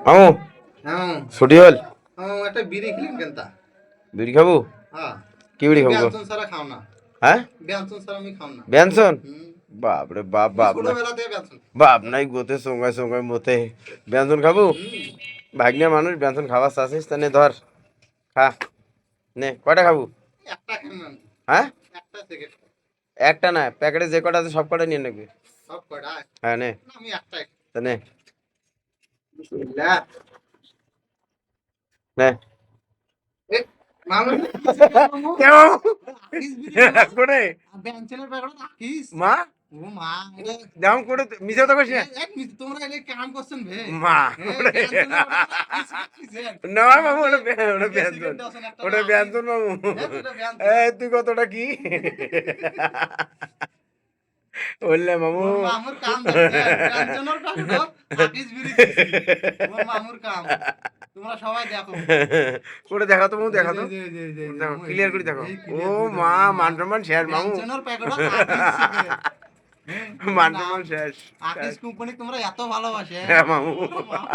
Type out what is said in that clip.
মামু হ্যাঁ ছুটি হল একটা বিড়ি খেলেন কেনতা বিড়ি খাবো হ্যাঁ কি বিড়ি খাবো গো? ব্যঞ্জন ছাড়া খাও না হ্যাঁ ব্যঞ্জন ছাড়া আমি খাও না ব্যঞ্জন হুম বাপ রে বাপ আমি বাপ না ছোটবেলা থেকে ব্যঞ্জন বাপ নাই গোতে সঙ্গায় সঙ্গায় মতে ব্যঞ্জন খাবো হুম ভাগ্নে মানুষ ব্যঞ্জন খাওয়া চাচ্ছিস তা নে ধর খা নে কয়টা খাবো একটা খান না হ্যাঁ একটা থেকে একটা না প্যাকেটে যে কটা আছে সব কটা নিয়ে নেবে সব কটা হ্যাঁ নে না আমি একটাই তা নে বিসমিল্লাহ নে এ মামু মামু কেমন আকিস বিড়ি করে ব্যঞ্জনের প্যাকেট আকিস মা ও মা এটা দাম করে মিশে তো কইছে তোমরা এলে কাম করছেন বে মা ব্যঞ্জনের আকিস না মামু ওটা ব্যঞ্জন ওটা ব্যঞ্জন মামু তুই কতটা কি বললে মামু মামুর কাম দেখছেন ব্যঞ্জনের প্যাকেট আকিস বিড়ি দিছি ও মামুর কাম তোমরা সবাই দেখো করে দেখা তো মামু দেখা তো দেখো মামু, ক্লিয়ার করে দেখো এই ও clear করে মা দেখো, মান সম্মান শেষ মামু ব্যঞ্জনের প্যাকেট আকিস মান সম্মান শেষ আকিস কোম্পানি তোমরা এত ভালোবাসে হ্যাঁ মামু মামু